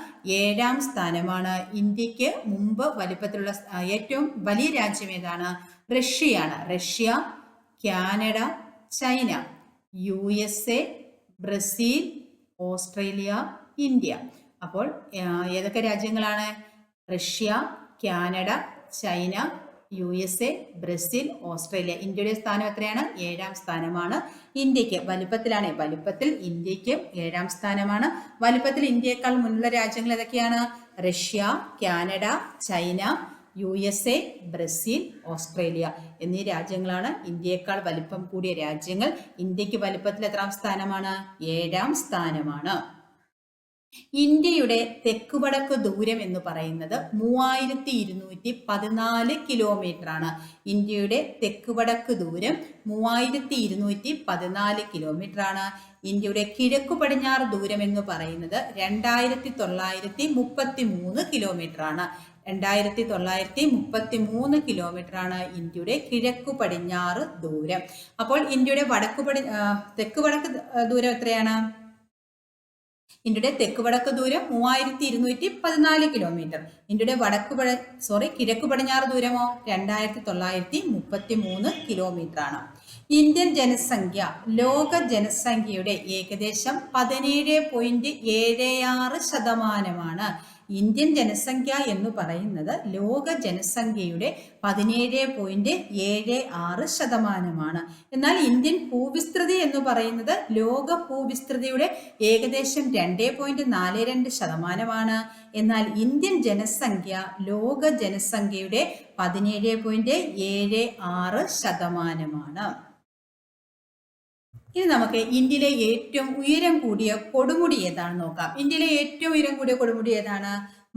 7ാം സ്ഥാനമാണ്. ഇന്ത്യക്ക് മുമ്പ് വലുപ്പത്തിലുള്ള ഏറ്റവും വലിയ രാജ്യം ഏതാണ്? റഷ്യയാണ്. Russia, Canada, China, USA, Brazil, Australia, India. അപ്പോൾ ഏതൊക്കെ രാജ്യങ്ങളാണ്? Russia, Canada, China, USA, Brazil, Australia. ഇന്ത്യയുടെ സ്ഥാനം എത്രയാണ്? 7ാം സ്ഥാനമാണ്. ഇന്ത്യക്ക് വലുപ്പത്തിലാണ്. വലുപ്പത്തിൽ ഇന്ത്യക്ക് 7ാം സ്ഥാനമാണ്. വലുപ്പത്തിൽ ഇന്ത്യയേക്കാൾ മുന്നുള്ള രാജ്യങ്ങൾ ഏതൊക്കെയാണ്? Russia, Canada, China, USA, Brazil, Australia എന്നീ രാജ്യങ്ങളാണ് ഇന്ത്യയേക്കാൾ വലിപ്പം കൂടിയ രാജ്യങ്ങൾ. ഇന്ത്യക്ക് വലിപ്പത്തിൽ എത്രാം സ്ഥാനമാണ്? 7ാം സ്ഥാനമാണ്. ഇന്ത്യയുടെ തെക്ക് വടക്ക് ദൂരം എന്ന് പറയുന്നത് 3214 കിലോമീറ്റർ ആണ്. ഇന്ത്യയുടെ തെക്ക് വടക്ക് ദൂരം 3214 കിലോമീറ്റർ ആണ്. ഇന്ത്യയുടെ കിഴക്കു പടിഞ്ഞാറ് ദൂരം എന്ന് പറയുന്നത് 2933 കിലോമീറ്റർ ആണ്. 2933 കിലോമീറ്റർ ആണ് ഇന്ത്യയുടെ കിഴക്കു പടിഞ്ഞാറ് ദൂരം. അപ്പോൾ ഇന്ത്യയുടെ തെക്ക് വടക്ക് ദൂരം എത്രയാണ്? ഇന്ത്യയുടെ തെക്ക് വടക്ക് ദൂരം 3214 കിലോമീറ്റർ. ഇന്ത്യയുടെ കിഴക്ക് പടിഞ്ഞാറ് ദൂരമോ 2933 കിലോമീറ്റർ ആണ്. ഇന്ത്യൻ ജനസംഖ്യ ലോക ജനസംഖ്യയുടെ ഏകദേശം 17.76%. ഇന്ത്യൻ ജനസംഖ്യ എന്ന് പറയുന്നത് ലോക ജനസംഖ്യയുടെ 17.76%. എന്നാൽ ഇന്ത്യൻ ഭൂവിസ്തൃതി എന്ന് പറയുന്നത് ലോക ഭൂവിസ്തൃതിയുടെ ഏകദേശം 2.42%. എന്നാൽ ഇന്ത്യൻ ജനസംഖ്യ ലോക ജനസംഖ്യയുടെ 17.76%. ഇനി നമുക്ക് ഇന്ത്യയിലെ ഏറ്റവും ഉയരം കൂടിയ കൊടുമുടി ഏതാണെന്ന് നോക്കാം. ഇന്ത്യയിലെ ഏറ്റവും ഉയരം കൂടിയ കൊടുമുടി ഏതാണ്?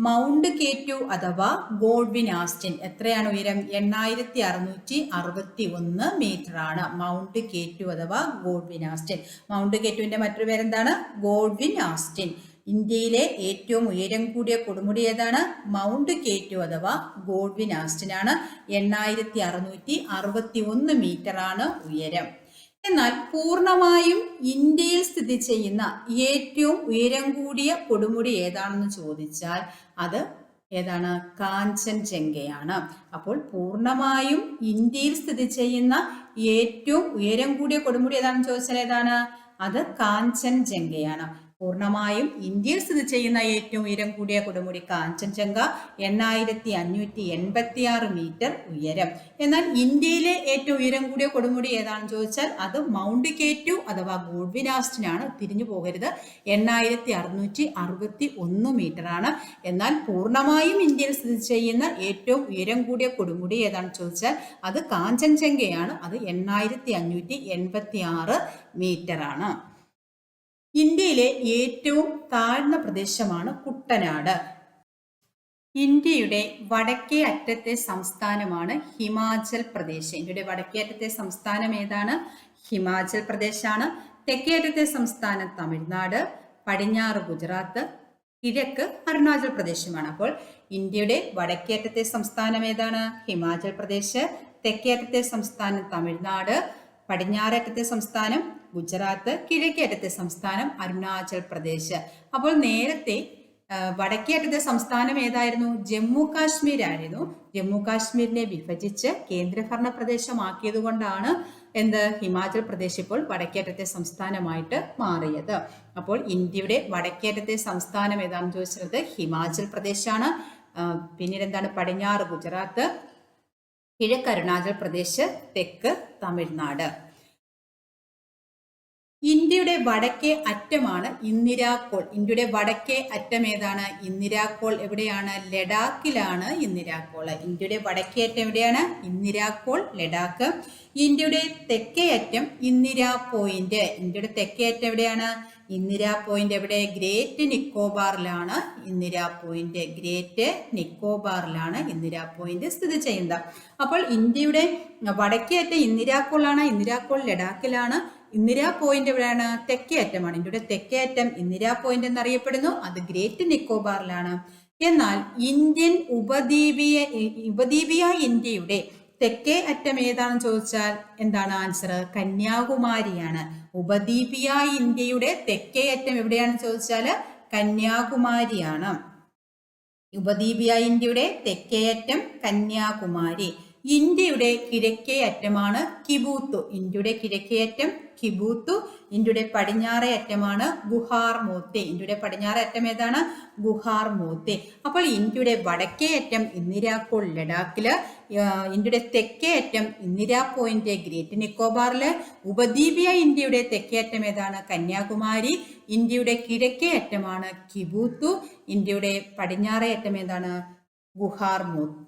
മൗണ്ട് K2 അഥവാ ഗോഡ്വിൻ ആസ്റ്റിൻ. എത്രയാണ് ഉയരം? 8661 മീറ്റർ ആണ് മൗണ്ട് K2 അഥവാ ഗോഡ്വിൻ ആസ്റ്റിൻ. മൗണ്ട് K2വിന്റെ മറ്റൊരു പേരെന്താണ്? Godwin Austin. ഇന്ത്യയിലെ ഏറ്റവും ഉയരം കൂടിയ കൊടുമുടി ഏതാണ്? മൗണ്ട് K2 അഥവാ ഗോഡ്വിൻ ആസ്റ്റിൻ ആണ്. 8661 മീറ്റർ ആണ് ഉയരം. എന്നാൽ പൂർണ്ണമായും ഇന്ത്യയിൽ സ്ഥിതി ചെയ്യുന്ന ഏറ്റവും ഉയരം കൂടിയ കൊടുമുടി ഏതാണെന്ന് ചോദിച്ചാൽ അത് ഏതാണ്? കാഞ്ചൻജംഗയാണ്. അപ്പോൾ പൂർണ്ണമായും ഇന്ത്യയിൽ സ്ഥിതി ചെയ്യുന്ന ഏറ്റവും ഉയരം കൂടിയ കൊടുമുടി ഏതാണെന്ന് ചോദിച്ചാൽ ഏതാണ്? അത് കാഞ്ചൻജംഗയാണ്. പൂർണ്ണമായും ഇന്ത്യയിൽ സ്ഥിതി ചെയ്യുന്ന ഏറ്റവും ഉയരം കൂടിയ കൊടുമുടി കാഞ്ചൻജംഗ, 8586 മീറ്റർ ഉയരം. എന്നാൽ ഇന്ത്യയിലെ ഏറ്റവും ഉയരം കൂടിയ കൊടുമുടി ഏതാണെന്ന് ചോദിച്ചാൽ അത് മൗണ്ട് K2 അഥവാ ഗോഡ്വിൻ ആസ്റ്റിൻ ആണ്. തിരിഞ്ഞു പോകരുത്. 8661 മീറ്റർ ആണ്. എന്നാൽ പൂർണ്ണമായും ഇന്ത്യയിൽ സ്ഥിതി ചെയ്യുന്ന ഏറ്റവും ഉയരം കൂടിയ കൊടുമുടി ഏതാണെന്ന് ചോദിച്ചാൽ അത് കാഞ്ചൻജംഗയാണ്. അത് 8586 മീറ്റർ ആണ്. ഇന്ത്യയിലെ ഏറ്റവും താഴ്ന്ന പ്രദേശമാണ് കുട്ടനാട്. ഇന്ത്യയുടെ വടക്കേ അറ്റത്തെ സംസ്ഥാനമാണ് ഹിമാചൽ പ്രദേശ്. ഇന്ത്യയുടെ വടക്കേ അറ്റത്തെ സംസ്ഥാനം ഏതാണ്? ഹിമാചൽ പ്രദേശാണ്. തെക്കേ അറ്റത്തെ സംസ്ഥാനം തമിഴ്നാട്, പടിഞ്ഞാറ് ഗുജറാത്ത്, കിഴക്ക് അരുണാചൽ പ്രദേശുമാണ്. അപ്പോൾ ഇന്ത്യയുടെ വടക്കേ അറ്റത്തെ സംസ്ഥാനം ഏതാണ്? ഹിമാചൽ പ്രദേശ്. തെക്കേ അറ്റത്തെ സംസ്ഥാനം തമിഴ്നാട്, പടിഞ്ഞാറേറ്റത്തെ സംസ്ഥാനം ഗുജറാത്ത്, കിഴക്കേറ്റത്തെ സംസ്ഥാനം അരുണാചൽ പ്രദേശ്. അപ്പോൾ നേരത്തെ വടക്കേ അറ്റത്തെ സംസ്ഥാനം ഏതായിരുന്നു? ജമ്മു കാശ്മീർ ആയിരുന്നു. ജമ്മു കാശ്മീരിനെ വിഭജിച്ച് കേന്ദ്രഭരണ പ്രദേശമാക്കിയത് കൊണ്ടാണ് എന്ത് ഹിമാചൽ പ്രദേശ് ഇപ്പോൾ വടക്കേറ്റത്തെ സംസ്ഥാനമായിട്ട് മാറിയത്. അപ്പോൾ ഇന്ത്യയുടെ വടക്കേറ്റത്തെ സംസ്ഥാനം ഏതാണെന്ന് ചോദിച്ചത് ഹിമാചൽ പ്രദേശാണ്. പിന്നീട് എന്താണ്? പടിഞ്ഞാറ് ഗുജറാത്ത്, കിഴക്ക് അരുണാചൽ പ്രദേശ്, തെക്ക് തമിഴ്നാട്. ഇന്ത്യയുടെ വടക്കേ അറ്റമാണ് ഇന്ദിരാക്കോൾ. ഇന്ത്യയുടെ വടക്കേ അറ്റം ഏതാണ്? ഇന്ദിരാക്കോൾ എവിടെയാണ്? ലഡാക്കിലാണ് ഇന്ദിരാക്കോൾ. ഇന്ത്യയുടെ വടക്കേ അറ്റം എവിടെയാണ്? ഇന്ദിരാക്കോൾ, ലഡാക്ക്. ഇന്ത്യയുടെ തെക്കേ അറ്റം ഇന്ദിരാ പോയിന്റ്. ഇന്ത്യയുടെ തെക്കേ അറ്റം എവിടെയാണ്? ഇന്ദിരാ പോയിന്റ് എവിടെ? ഗ്രേറ്റ് നിക്കോബാറിലാണ് ഇന്ദിരാ പോയിന്റ്. ഗ്രേറ്റ് നിക്കോബാറിലാണ് ഇന്ദിരാ പോയിന്റ് സ്ഥിതി ചെയ്യുന്നത്. അപ്പോൾ ഇന്ത്യയുടെ വടക്കേ അറ്റം ഇന്ദിരാക്കോളാണ്. ഇന്ദിരാക്കോൾ ലഡാക്കിലാണ്. ഇന്ദിരാ പോയിന്റ് എവിടെയാണ്? തെക്കേ അറ്റമാണ്. ഇന്ത്യയുടെ തെക്കേ അറ്റം ഇന്ദിരാ പോയിന്റ് എന്നറിയപ്പെടുന്നു. അത് ഗ്രേറ്റ് നിക്കോബാറിലാണ്. എന്നാൽ ഇന്ത്യൻ ഉപദ്വീപീയ ഇന്ത്യയുടെ തെക്കേ അറ്റം ഏതാണെന്ന് ചോദിച്ചാൽ എന്താണ് ആൻസർ? കന്യാകുമാരിയാണ്. ഉപദ്വീപീയ ഇന്ത്യയുടെ തെക്കേ അറ്റം എവിടെയാണെന്ന് ചോദിച്ചാൽ കന്യാകുമാരിയാണ്. ഉപദ്വീപീയ ഇന്ത്യയുടെ തെക്കേ അറ്റം കന്യാകുമാരി. ഇന്ത്യയുടെ കിഴക്കേ അറ്റമാണ് കിബൂത്തു. ഇന്ത്യയുടെ കിഴക്കേ അറ്റം കിബൂത്തു. ഇന്ത്യയുടെ പടിഞ്ഞാറേ അറ്റമാണ് ഗുഹാർമോത്തി. ഇന്ത്യയുടെ പടിഞ്ഞാറേ അറ്റം ഏതാണ്? ഗുഹാർമോത്തി. അപ്പോൾ ഇന്ത്യയുടെ വടക്കേ അറ്റം ഇന്ദിരാക്കോൾ ലഡാക്കില്, ഇന്ത്യയുടെ തെക്കേ അറ്റം ഇന്ദിരാ പോയിന്റ് ഗ്രേറ്റ് നിക്കോബാറില്, ഉപദ്വീപീയ ഇന്ത്യയുടെ തെക്കേ അറ്റം ഏതാണ്? കന്യാകുമാരി. ഇന്ത്യയുടെ കിഴക്കേ അറ്റമാണ് കിബൂത്തു. ഇന്ത്യയുടെ പടിഞ്ഞാറേ അറ്റം ഏതാണ്? ഗുഹാർമോത്തി.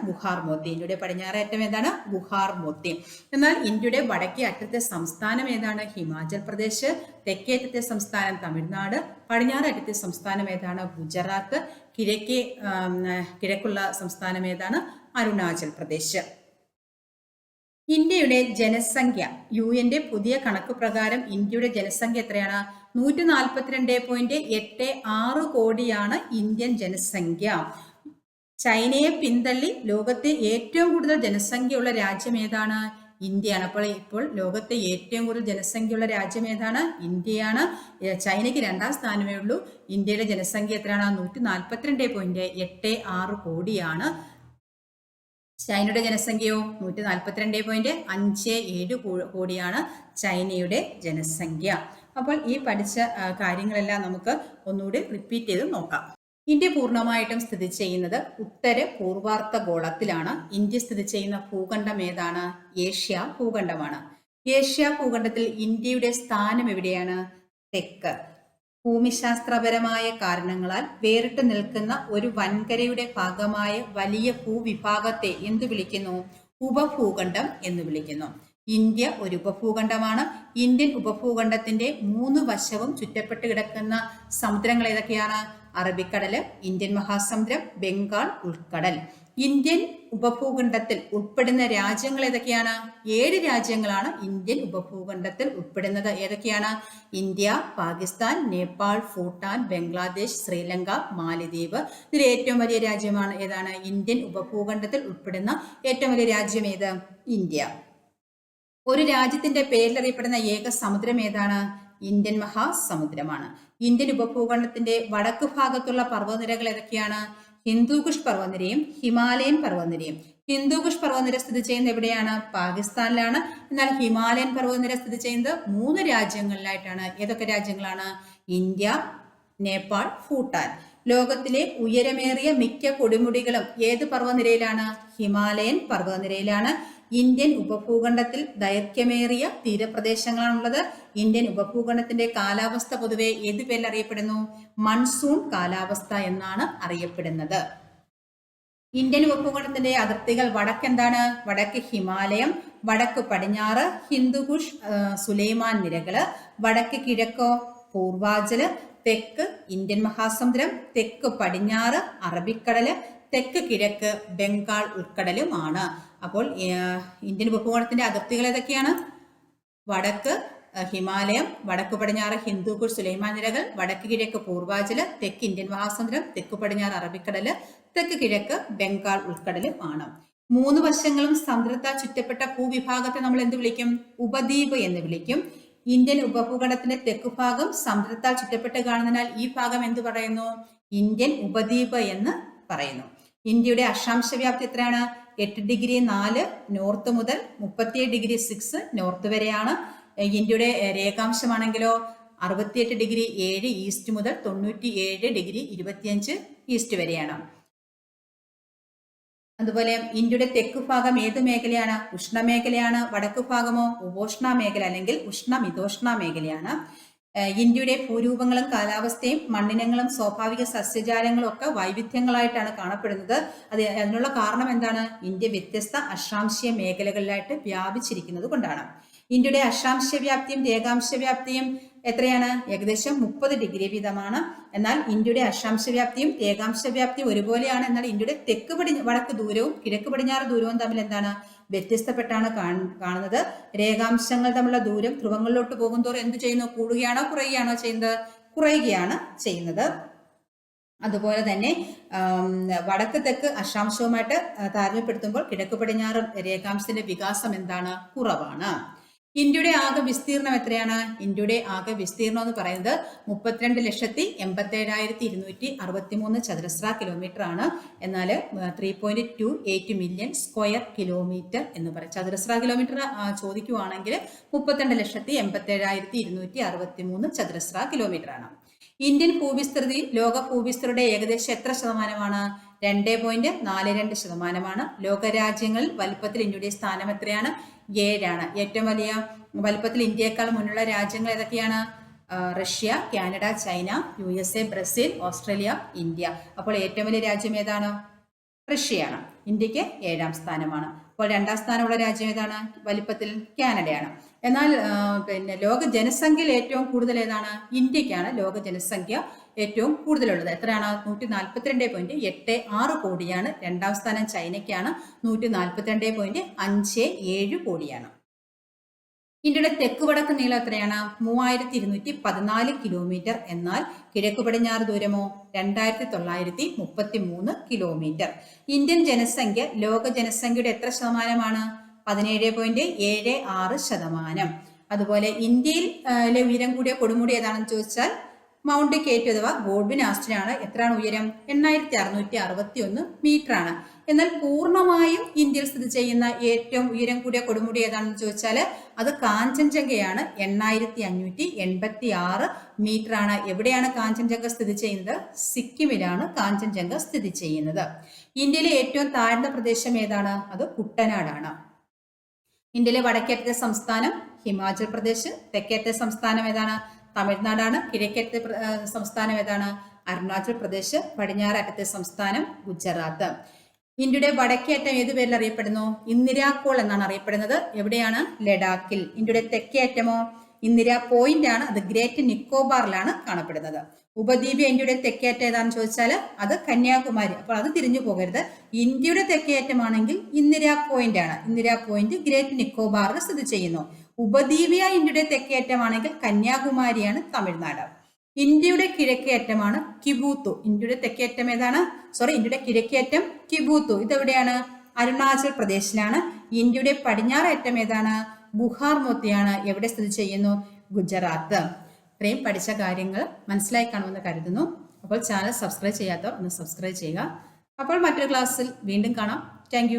ഗുഹാർമോത്തി. ഇന്ത്യയുടെ പടിഞ്ഞാറേ അറ്റം ഏതാണ്? ഗുഹാർമോത്തി. എന്നാൽ ഇന്ത്യയുടെ വടക്കേ അറ്റത്തെ സംസ്ഥാനം ഏതാണ്? ഹിമാചൽ പ്രദേശ്. തെക്കേ അറ്റത്തെ സംസ്ഥാനം തമിഴ്നാട്. പടിഞ്ഞാറേ അറ്റത്തെ സംസ്ഥാനം ഏതാണ്? ഗുജറാത്ത്. കിഴക്കുള്ള സംസ്ഥാനം ഏതാണ്? അരുണാചൽ പ്രദേശ്. ഇന്ത്യയുടെ ജനസംഖ്യ, UN പുതിയ കണക്ക് പ്രകാരം ഇന്ത്യയുടെ ജനസംഖ്യ എത്രയാണ്? 142.86 കോടിയാണ് ഇന്ത്യൻ ജനസംഖ്യ. ചൈനയെ പിന്തള്ളി ലോകത്തെ ഏറ്റവും കൂടുതൽ ജനസംഖ്യയുള്ള രാജ്യം ഏതാണ്? ഇന്ത്യയാണ്. അപ്പോൾ ഇപ്പോൾ ലോകത്തെ ഏറ്റവും കൂടുതൽ ജനസംഖ്യയുള്ള രാജ്യം ഏതാണ്? ഇന്ത്യയാണ്. ചൈനയ്ക്ക് 2ാം സ്ഥാനമേ ഉള്ളൂ. ഇന്ത്യയുടെ ജനസംഖ്യ എത്രയാണ്? 142.86 കോടിയാണ്. ചൈനയുടെ ജനസംഖ്യയോ 142.57 കോടിയാണ് ചൈനയുടെ ജനസംഖ്യ. അപ്പോൾ ഈ പഠിച്ച കാര്യങ്ങളെല്ലാം നമുക്ക് ഒന്നുകൂടി റിപ്പീറ്റ് ചെയ്ത് നോക്കാം. ഇന്ത്യ പൂർണ്ണമായിട്ടും സ്ഥിതി ചെയ്യുന്നത് ഉത്തര പൂർവാർദ്ധ ഗോളത്തിലാണ്. ഇന്ത്യ സ്ഥിതി ചെയ്യുന്ന ഭൂഖണ്ഡം ഏതാണ്? ഏഷ്യ ഭൂഖണ്ഡമാണ്. ഏഷ്യ ഭൂഖണ്ഡത്തിൽ ഇന്ത്യയുടെ സ്ഥാനം എവിടെയാണ്? തെക്ക്. ഭൂമിശാസ്ത്രപരമായ കാരണങ്ങളാൽ വേറിട്ട് നിൽക്കുന്ന ഒരു വൻകരയുടെ ഭാഗമായ വലിയ ഭൂവിഭാഗത്തെ എന്തു വിളിക്കുന്നു? ഉപഭൂഖണ്ഡം എന്ന് വിളിക്കുന്നു. ഇന്ത്യ ഒരു ഉപഭൂഖണ്ഡമാണ്. ഇന്ത്യൻ ഉപഭൂഖണ്ഡത്തിന്റെ 3 വശവും ചുറ്റപ്പെട്ട് കിടക്കുന്ന സമുദ്രങ്ങൾ ഏതൊക്കെയാണ്? അറബിക്കടല്, ഇന്ത്യൻ മഹാസമുദ്രം, ബംഗാൾ ഉൾക്കടൽ. ഇന്ത്യൻ ഉപഭൂഖണ്ഡത്തിൽ ഉൾപ്പെടുന്ന രാജ്യങ്ങൾ ഏതൊക്കെയാണ്? 7 രാജ്യങ്ങളാണ് ഇന്ത്യൻ ഉപഭൂഖണ്ഡത്തിൽ ഉൾപ്പെടുന്നത്. ഏതൊക്കെയാണ്? ഇന്ത്യ, പാകിസ്ഥാൻ, നേപ്പാൾ, ഭൂട്ടാൻ, ബംഗ്ലാദേശ്, ശ്രീലങ്ക, മാലിദ്വീപ്. ഇതിൽ ഏറ്റവും വലിയ രാജ്യമാണ് ഏതാണ്? ഇന്ത്യൻ ഉപഭൂഖണ്ഡത്തിൽ ഉൾപ്പെടുന്ന ഏറ്റവും വലിയ രാജ്യം ഏത്? ഇന്ത്യ. ഒരു രാജ്യത്തിന്റെ പേരിലറിയപ്പെടുന്ന ഏക സമുദ്രം ഏതാണ്? ഇന്ത്യൻ മഹാസമുദ്രമാണ്. ഇന്ത്യൻ ഉപഭൂഖണ്ഡത്തിന്റെ വടക്ക് ഭാഗത്തുള്ള പർവ്വതനിരകൾ ഏതൊക്കെയാണ്? ഹിന്ദുകുഷ് പർവ്വതനിരയും ഹിമാലയൻ പർവ്വതനിരയും. ഹിന്ദുകുഷ് പർവ്വതനിര സ്ഥിതി ചെയ്യുന്നത് എവിടെയാണ്? പാകിസ്ഥാനിലാണ്. എന്നാൽ ഹിമാലയൻ പർവ്വതനിര സ്ഥിതി ചെയ്യുന്നത് 3 രാജ്യങ്ങളിലായിട്ടാണ്. ഏതൊക്കെ രാജ്യങ്ങളാണ്? ഇന്ത്യ, നേപ്പാൾ, ഭൂട്ടാൻ. ലോകത്തിലെ ഉയരമേറിയ മിക്ക കൊടുമുടികളും ഏത് പർവ്വതനിരയിലാണ്? ഹിമാലയൻ പർവ്വതനിരയിലാണ്. ഇന്ത്യൻ ഉപഭൂഖണ്ഡത്തിൽ ദൈർഘ്യമേറിയ തീരപ്രദേശങ്ങളാണുള്ളത്. ഇന്ത്യൻ ഉപഭൂഖണ്ഡത്തിന്റെ കാലാവസ്ഥ പൊതുവെ ഏത് പേരിൽ അറിയപ്പെടുന്നു? മൺസൂൺ കാലാവസ്ഥ എന്നാണ് അറിയപ്പെടുന്നത്. ഇന്ത്യൻ ഉപഭൂഖണ്ഡത്തിന്റെ അതിർത്തികൾ വടക്ക് എന്താണ്? വടക്ക് ഹിമാലയം, വടക്ക് പടിഞ്ഞാറ് ഹിന്ദുകുഷ് സുലൈമാൻ നിരകള്, വടക്ക് കിഴക്കോ പൂർവാഞ്ചല്, തെക്ക് ഇന്ത്യൻ മഹാസമുദ്രം, തെക്ക് പടിഞ്ഞാറ് അറബിക്കടല്, തെക്ക് കിഴക്ക് ബംഗാൾ ഉൾക്കടലുമാണ്. അപ്പോൾ ഇന്ത്യൻ ഉപഭൂഖണ്ഡത്തിന്റെ അതിർത്തികൾ ഏതൊക്കെയാണ്? വടക്ക് ഹിമാലയം, വടക്ക് പടിഞ്ഞാറ് ഹിന്ദുക്കുഷ് സുലൈമാൻ നിരകൾ, വടക്ക് കിഴക്ക് പൂർവാഞ്ചല്, തെക്ക് ഇന്ത്യൻ മഹാസമുദ്രം, തെക്ക് പടിഞ്ഞാറ് അറബിക്കടല്, തെക്ക് കിഴക്ക് ബംഗാൾ ഉൾക്കടലും ആണ്. മൂന്ന് വശങ്ങളും സമുദ്രത്താൽ ചുറ്റപ്പെട്ട ഭൂവിഭാഗത്തെ നമ്മൾ എന്ത് വിളിക്കും? ഉപദ്വീപ് എന്ന് വിളിക്കും. ഇന്ത്യൻ ഉപഭൂഖണ്ഡത്തിന്റെ തെക്കുഭാഗം സമുദ്രത്താൽ ചുറ്റപ്പെട്ട് കാണുന്നതിനാൽ ഈ ഭാഗം എന്ത് പറയുന്നു? ഇന്ത്യൻ ഉപദ്വീപ് എന്ന് പറയുന്നു. ഇന്ത്യയുടെ അക്ഷാംശ വ്യാപ്തി എത്രയാണ്? 8°4 നോർത്ത് മുതൽ 37°6 നോർത്ത് വരെയാണ്. ഇന്ത്യയുടെ രേഖാംശമാണെങ്കിലോ 68°7 ഈസ്റ്റ് മുതൽ 97°25 ഈസ്റ്റ് വരെയാണ്. അതുപോലെ ഇന്ത്യയുടെ തെക്കു ഭാഗം ഏത് മേഖലയാണ്? ഉഷ്ണമേഖലയാണ്. വടക്കു ഭാഗമോ ഉപോഷ്ണ മേഖല അല്ലെങ്കിൽ ഉഷ്ണമിതോഷ്ണ മേഖലയാണ്. ഇന്ത്യയുടെ ഭൂരൂപങ്ങളും കാലാവസ്ഥയും മണ്ണിനങ്ങളും സ്വാഭാവിക സസ്യജാലങ്ങളും ഒക്കെ വൈവിധ്യങ്ങളായിട്ടാണ് കാണപ്പെടുന്നത്. അതിനുള്ള കാരണം എന്താണ്? ഇന്ത്യ വ്യത്യസ്ത അക്ഷാംശീയ മേഖലകളിലായിട്ട് വ്യാപിച്ചിരിക്കുന്നത് കൊണ്ടാണ്. ഇന്ത്യയുടെ അക്ഷാംശ വ്യാപ്തിയും രേഖാംശ വ്യാപ്തിയും എത്രയാണ്? ഏകദേശം 30° വീതമാണ്. എന്നാൽ ഇന്ത്യയുടെ അക്ഷാംശ വ്യാപ്തിയും രേഖാംശ വ്യാപ്തിയും ഒരുപോലെയാണ്. എന്നാൽ ഇന്ത്യയുടെ തെക്ക് വടക്ക് ദൂരവും കിഴക്ക് പടിഞ്ഞാറ് ദൂരവും തമ്മിൽ എന്താണ്? വ്യത്യസ്തപ്പെട്ടാണ് കാണുന്നത്. രേഖാംശങ്ങൾ തമ്മിലുള്ള ദൂരം ധ്രുവങ്ങളിലോട്ട് പോകുന്തോറും എന്ത് ചെയ്യുന്നു? കൂടുകയാണോ കുറയുകയാണോ ചെയ്യുന്നത്? കുറയുകയാണ് ചെയ്യുന്നത്. അതുപോലെ തന്നെ വടക്ക് തെക്ക് അക്ഷാംശവുമായിട്ട് താരതമ്യപ്പെടുത്തുമ്പോൾ കിഴക്ക് പടിഞ്ഞാറ് രേഖാംശത്തിന്റെ വികാസം എന്താണ്? കുറവാണ്. ഇന്ത്യയുടെ ആകെ വിസ്തീർണം എത്രയാണ്? ഇന്ത്യയുടെ ആകെ വിസ്തീർണം എന്ന് പറയുന്നത് 32,87,263 ചതുരശ്ര കിലോമീറ്റർ ആണ്. എന്നാൽ 3.28 മില്യൺ സ്ക്വയർ കിലോമീറ്റർ എന്ന് പറയും. ചതുരശ്ര കിലോമീറ്റർ ചോദിക്കുവാണെങ്കിൽ 32,87,263 ചതുരശ്ര കിലോമീറ്റർ ആണ്. ഇന്ത്യൻ ഭൂവിസ്തൃതി ലോക ഭൂവിസ്തൃതിയുടെ ഏകദേശം എത്ര ശതമാനമാണ്? 2.42%. ലോകരാജ്യങ്ങളിൽ വലിപ്പത്തിൽ ഇന്ത്യയുടെ സ്ഥാനം എത്രയാണ്? 7 ഏറ്റവും വലിയ വലിപ്പത്തിൽ ഇന്ത്യയേക്കാൾ മുന്നുള്ള രാജ്യങ്ങൾ ഏതൊക്കെയാണ്? Russia, Canada, China, USA, Brazil, Australia, India. അപ്പോൾ ഏറ്റവും വലിയ രാജ്യം ഏതാണ്? റഷ്യയാണ്. ഇന്ത്യക്ക് 7ാം സ്ഥാനമാണ്. അപ്പോൾ 2ാം സ്ഥാനമുള്ള രാജ്യം ഏതാണ്? വലിപ്പത്തിൽ കാനഡയാണ്. എന്നാൽ ലോക ജനസംഖ്യയിൽ ഏറ്റവും കൂടുതൽ ഏതാണ്? ഇന്ത്യക്കാണ് ലോക ജനസംഖ്യ ഏറ്റവും കൂടുതലുള്ളത്. എത്രയാണ്? 142.86 കോടിയാണ്. 2ാം സ്ഥാനം ചൈനയ്ക്കാണ്. 142.57 കോടിയാണ്. ഇന്ത്യയുടെ തെക്ക് വടക്ക് നീളം എത്രയാണ്? 3214 കിലോമീറ്റർ. എന്നാൽ കിഴക്ക് പടിഞ്ഞാറ് ദൂരമോ? 2933 കിലോമീറ്റർ. ഇന്ത്യൻ ജനസംഖ്യ ലോക ജനസംഖ്യയുടെ എത്ര ശതമാനമാണ്? 17.76%. അതുപോലെ ഇന്ത്യയിലെ ഉയരം കൂടിയ കൊടുമുടി ഏതാണെന്ന് ചോദിച്ചാൽ മൗണ്ട് കേറ്റു അഥവാ ഗോഡ്വിൻ ആസ്റ്റനാണ്. എത്രയാണ് ഉയരം? 8661 മീറ്റർ ആണ്. എന്നാൽ പൂർണ്ണമായും ഇന്ത്യയിൽ സ്ഥിതി ചെയ്യുന്ന ഏറ്റവും ഉയരം കൂടിയ കൊടുമുടി ഏതാണെന്ന് ചോദിച്ചാൽ അത് കാഞ്ചൻജംഗയാണ്. 8586 മീറ്റർ ആണ്. എവിടെയാണ് കാഞ്ചൻജംഗ സ്ഥിതി ചെയ്യുന്നത്? സിക്കിമിലാണ് കാഞ്ചൻജംഗ സ്ഥിതി ചെയ്യുന്നത്. ഇന്ത്യയിലെ ഏറ്റവും താഴ്ന്ന പ്രദേശം ഏതാണ്? അത് കുട്ടനാടാണ്. ഇന്ത്യയിലെ വടക്കേറ്റത്തെ സംസ്ഥാനം ഹിമാചൽ പ്രദേശ്. തെക്കേറ്റത്തെ സംസ്ഥാനം ഏതാണ്? തമിഴ്നാടാണ്. കിഴക്കേറ്റത്തെ സംസ്ഥാനം ഏതാണ്? അരുണാചൽ പ്രദേശ്. പടിഞ്ഞാറ് അറ്റത്തെ സംസ്ഥാനം ഗുജറാത്ത്. ഇന്ത്യയുടെ വടക്കേ അറ്റം ഏത് പേരിൽ അറിയപ്പെടുന്നു? ഇന്ദിരാകോൾ എന്നാണ് അറിയപ്പെടുന്നത്. എവിടെയാണ്? ലഡാക്കിൽ. ഇന്ത്യയുടെ തെക്കേ അറ്റമോ? ഇന്ദിര പോയിന്റ് ആണ്. അത് ഗ്രേറ്റ് നിക്കോബാറിലാണ് കാണപ്പെടുന്നത്. ഉപദ്വീപ് ഇന്ത്യയുടെ തെക്കേറ്റം ഏതാണെന്ന് ചോദിച്ചാൽ അത് കന്യാകുമാരി. അപ്പോൾ അത് തിരിഞ്ഞു പോകരുത്. ഇന്ത്യയുടെ തെക്കേറ്റമാണെങ്കിൽ ഇന്ദിര പോയിന്റ് ആണ്. ഇന്ദിര പോയിന്റ് ഗ്രേറ്റ് നിക്കോബാറിൽ സ്ഥിതി ചെയ്യുന്നു. ഉപദ്വീപിയ ഇന്ത്യയുടെ തെക്കേറ്റമാണെങ്കിൽ കന്യാകുമാരിയാണ്, തമിഴ്നാട്. ഇന്ത്യയുടെ കിഴക്കേ അറ്റമാണ് കിബൂത്തു. ഇന്ത്യയുടെ തെക്കേറ്റം ഏതാണ്? ഇന്ത്യയുടെ കിഴക്കേ അറ്റം കിബൂത്തു. ഇതെവിടെയാണ്? അരുണാചൽ പ്രദേശിലാണ്. ഇന്ത്യയുടെ പടിഞ്ഞാറ് അറ്റം ഏതാണ്? ബുഹാർ മോത്തിയാണ്. എവിടെ സ്ഥിതി ചെയ്യുന്നു? ഗുജറാത്ത്. ഇത്രയും പഠിച്ച കാര്യങ്ങൾ മനസ്സിലായി കാണുമെന്ന് കരുതുന്നു. അപ്പോൾ ചാനൽ സബ്സ്ക്രൈബ് ചെയ്യാത്തവർ ഒന്ന് സബ്സ്ക്രൈബ് ചെയ്യുക. അപ്പോൾ മറ്റൊരു ക്ലാസ്സിൽ വീണ്ടും കാണാം. Thank you.